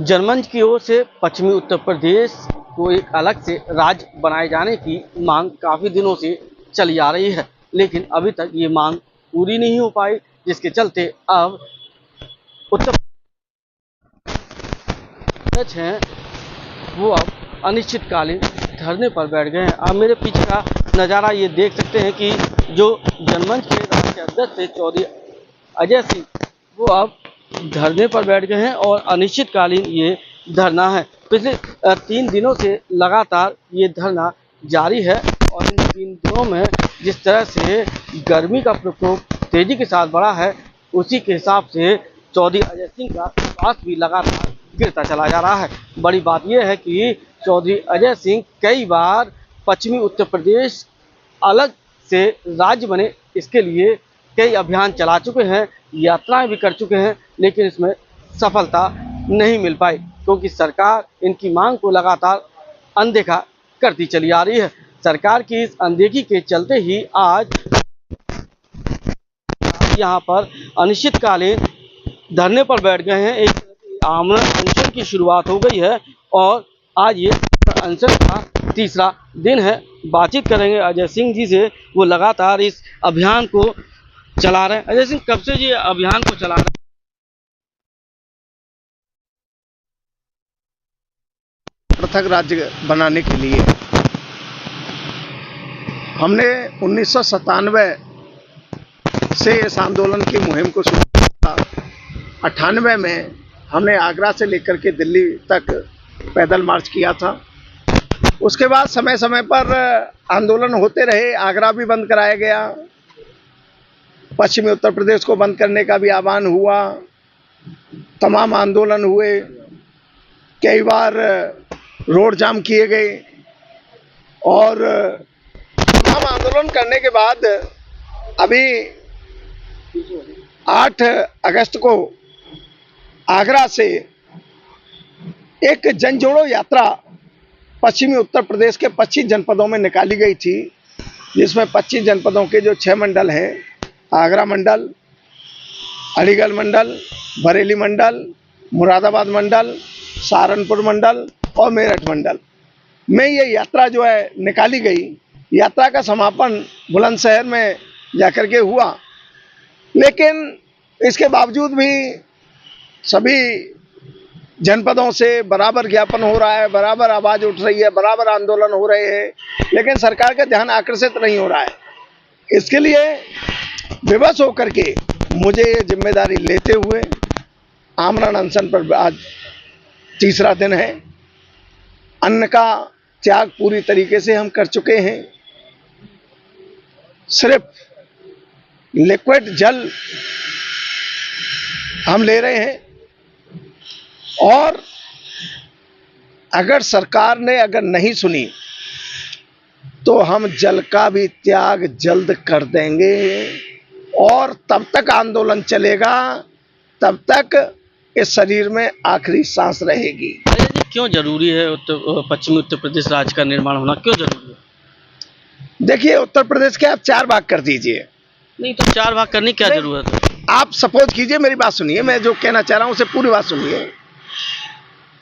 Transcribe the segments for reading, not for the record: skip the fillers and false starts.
जनमंच की ओर से पश्चिमी उत्तर प्रदेश को एक अलग से राज्य बनाए जाने की मांग काफ़ी दिनों से चली आ रही है, लेकिन अभी तक ये मांग पूरी नहीं हो पाई, जिसके चलते अब उत्तर प्रदेश हैं वो अब अनिश्चितकालीन धरने पर बैठ गए हैं। अब मेरे पीछे का नज़ारा ये देख सकते हैं कि जो जनमंच के राष्ट्रीय अध्यक्ष थे चौधरी अजय सिंह, वो अब धरने पर बैठ गए हैं और अनिश्चितकालीन ये धरना है। पिछले 3 दिनों से लगातार ये धरना जारी है और इन 3 दिनों में जिस तरह से गर्मी का प्रकोप तेजी के साथ बढ़ा है, उसी के हिसाब से चौधरी अजय सिंह का स्वास्थ्य भी लगातार गिरता चला जा रहा है। बड़ी बात यह है कि चौधरी अजय सिंह कई बार पश्चिमी उत्तर प्रदेश अलग से राज्य बने, इसके लिए कई अभियान चला चुके हैं, यात्राएं भी कर चुके हैं, लेकिन इसमें सफलता नहीं मिल पाई क्योंकि सरकार इनकी मांग को लगातार अनदेखा करती चली आ रही है। सरकार की इस अनदेखी के चलते ही आज यहाँ पर अनिश्चितकालीन धरने पर बैठ गए हैं। एक आमरण अनशन की शुरुआत हो गई है और आज ये अनशन का तीसरा दिन है। बातचीत करेंगे अजय सिंह जी से, वो लगातार इस अभियान को चला रहे हैं। अजय सिंह, कब से ये अभियान को चला रहे हैं? पृथक राज्य बनाने के लिए हमने 1997 से इस आंदोलन की मुहिम को शुरू किया था। 98 में हमने आगरा से लेकर के दिल्ली तक पैदल मार्च किया था। उसके बाद समय समय पर आंदोलन होते रहे, आगरा भी बंद कराया गया, पश्चिमी उत्तर प्रदेश को बंद करने का भी आह्वान हुआ, तमाम आंदोलन हुए, कई बार रोड जाम किए गए और तमाम आंदोलन करने के बाद अभी 8 अगस्त को आगरा से एक जन जोड़ो यात्रा पश्चिमी उत्तर प्रदेश के 25 जनपदों में निकाली गई थी, जिसमें 25 जनपदों के जो 6 मंडल हैं, आगरा मंडल, अलीगढ़ मंडल, बरेली मंडल, मुरादाबाद मंडल, सहारनपुर मंडल और मेरठ मंडल में ये यात्रा जो है निकाली गई। यात्रा का समापन बुलंदशहर में जाकर के हुआ, लेकिन इसके बावजूद भी सभी जनपदों से बराबर ज्ञापन हो रहा है, बराबर आवाज़ उठ रही है, बराबर आंदोलन हो रहे हैं, लेकिन सरकार का ध्यान आकर्षित नहीं हो रहा है। इसके लिए विवश होकर के मुझे ये जिम्मेदारी लेते हुए आमरण अनशन पर आज तीसरा दिन है। अन्न का त्याग पूरी तरीके से हम कर चुके हैं, सिर्फ लिक्विड जल हम ले रहे हैं और अगर सरकार ने नहीं सुनी तो हम जल का भी त्याग जल्द कर देंगे और तब तक आंदोलन चलेगा, तब तक इस शरीर में आखिरी सांस रहेगी। क्यों जरूरी है पश्चिमी उत्तर प्रदेश राज्य का निर्माण होना, क्यों जरूरी है? देखिए, उत्तर प्रदेश के आप 4 भाग कर दीजिए। नहीं तो 4 भाग करने की क्या जरूरत है? आप सपोज कीजिए, मेरी बात सुनिए, मैं जो कहना चाह रहा हूं उसे पूरी बात सुनिए।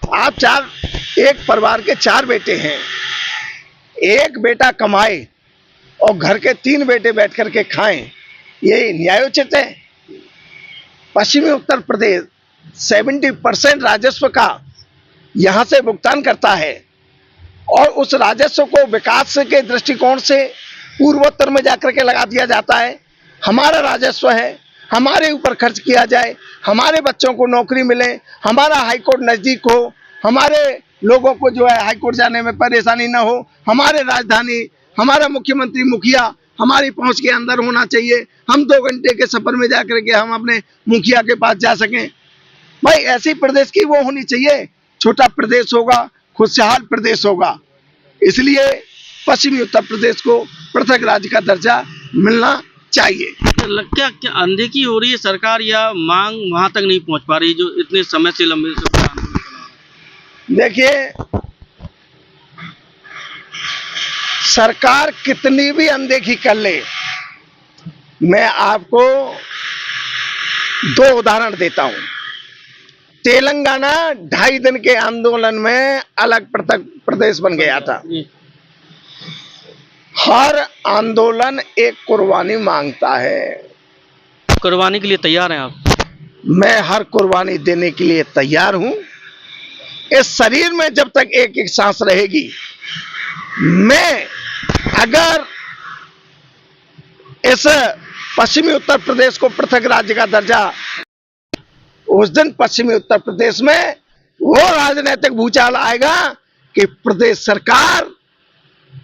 आप एक परिवार के 4 बेटे हैं, एक बेटा कमाए और घर के 3 बेटे बैठ करके खाएं, ये न्यायोचित है? पश्चिमी उत्तर प्रदेश 70% राजस्व का यहां से भुगतान करता है और उस राजस्व को विकास के दृष्टिकोण से पूर्वोत्तर में जाकर के लगा दिया जाता है। हमारा राजस्व है, हमारे ऊपर खर्च किया जाए, हमारे बच्चों को नौकरी मिले, हमारा हाईकोर्ट नज़दीक हो, हमारे लोगों को जो है हाईकोर्ट जाने में परेशानी ना हो, हमारे राजधानी, हमारा मुख्यमंत्री, मुखिया हमारी पहुंच के अंदर होना चाहिए। हम 2 घंटे के सफर में जाकर के हम अपने मुखिया के पास जा सकें। भाई, ऐसी प्रदेश की वो होनी चाहिए। छोटा प्रदेश होगा, खुशहाल प्रदेश होगा। इसलिए पश्चिमी उत्तर प्रदेश को पृथक राज्य का दर्जा मिलना चाहिए। क्या क्या अनदेखी हो रही है सरकार या मांग वहां तक नहीं पहुंच पा रही जो इतने समय से लंबे समय से आंदोलन चला रहा है? देखिए, सरकार कितनी भी अनदेखी कर ले, मैं आपको 2 उदाहरण देता हूं। तेलंगाना 2.5 दिन के आंदोलन में अलग पृथक प्रदेश बन गया था। जी। हर आंदोलन एक कुर्बानी मांगता है। कुर्बानी के लिए तैयार हैं आप? मैं हर कुर्बानी देने के लिए तैयार हूं। इस शरीर में जब तक एक एक सांस रहेगी, मैं अगर इस पश्चिमी उत्तर प्रदेश को पृथक राज्य का दर्जा, उस दिन पश्चिमी उत्तर प्रदेश में वो राजनीतिक भूचाल आएगा कि प्रदेश सरकार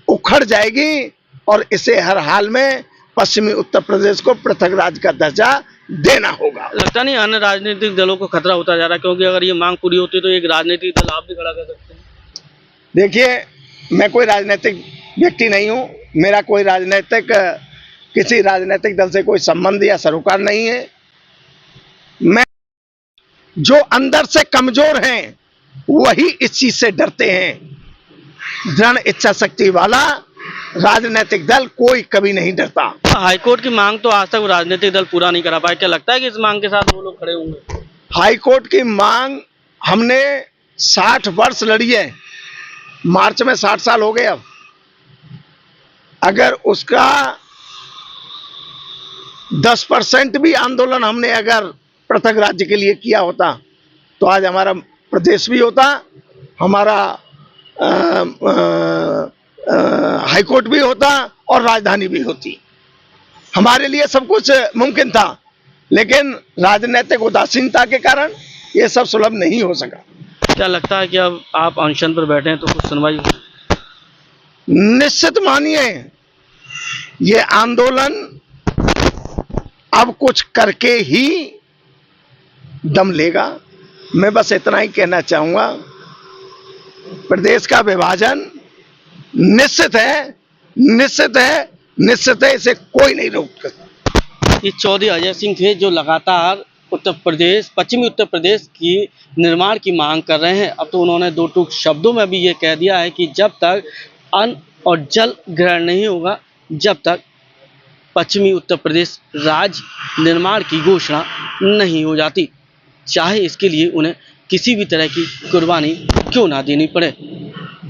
उखड़ जाएगी और इसे हर हाल में पश्चिमी उत्तर प्रदेश को पृथक राज्य का दर्जा देना होगा। लगता नहीं अन्य राजनीतिक दलों को खतरा होता जा रहा है, क्योंकि अगर ये मांग पूरी होती है तो एक राजनीतिक दल आप भी खड़ा कर सकते हैं। देखिए, मैं कोई राजनीतिक व्यक्ति नहीं हूं। मेरा कोई किसी राजनीतिक दल से कोई संबंध या सरोकार नहीं है। मैं जो अंदर से कमजोर हैं वही इस चीज से डरते हैं। दृढ़ इच्छा शक्ति वाला राजनीतिक दल कोई कभी नहीं डरता। हाईकोर्ट की मांग तो आज तक वो राजनीतिक दल पूरा नहीं करा पाए, क्या लगता है कि इस मांग के साथ वो लोग खड़े होंगे? हाईकोर्ट की मांग हमने 60 वर्ष लड़ी है। मार्च में 60 साल हो गए। अब अगर उसका 10% भी आंदोलन हमने अगर पृथक राज्य के लिए किया होता तो आज हमारा प्रदेश भी होता, हमारा हाईकोर्ट भी होता और राजधानी भी होती। हमारे लिए सब कुछ मुमकिन था, लेकिन राजनीतिक उदासीनता के कारण ये सब सुलभ नहीं हो सका। क्या लगता है कि अब आप अनशन पर बैठे हैं तो कुछ सुनवाई? निश्चित मानिए, ये आंदोलन अब कुछ करके ही दम लेगा। मैं बस इतना ही कहना चाहूंगा, प्रदेश का विभाजन निश्चित है, इसे कोई नहीं रोक सकता। ये चौधरी अजय सिंह थे जो लगातार पश्चिमी उत्तर प्रदेश की निर्माण की मांग कर रहे हैं। अब तो उन्होंने दो टूक शब्दों में भी ये कह दिया है कि जब तक अन्न और जल ग्रहण नहीं होगा, जब तक पश्चिमी उत्तर प्रदेश राज्य निर्माण की घोषणा नहीं हो जाती, चाहे इसके लिए उन्हें किसी भी तरह की कुर्बानी क्यों ना देनी पड़े।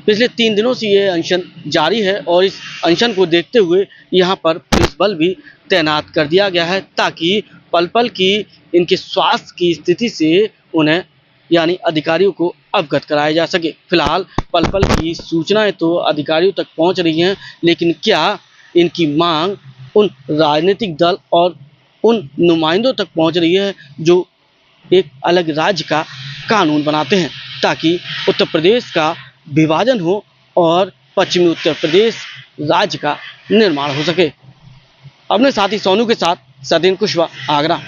पिछले 3 दिनों से ये अनशन जारी है और इस अनशन को देखते हुए यहाँ पर पुलिस बल भी तैनात कर दिया गया है, ताकि पल पल की इनके स्वास्थ्य की स्थिति से उन्हें यानी अधिकारियों को अवगत कराया जा सके। फिलहाल पल पल की सूचनाएं तो अधिकारियों तक पहुंच रही हैं, लेकिन क्या इनकी मांग उन राजनीतिक दल और उन नुमाइंदों तक पहुंच रही है जो एक अलग राज्य का कानून बनाते हैं, ताकि उत्तर प्रदेश का विभाजन हो और पश्चिमी उत्तर प्रदेश राज्य का निर्माण हो सके। अपने साथी सोनू के साथ सतीन कुशवाहा, आगरा।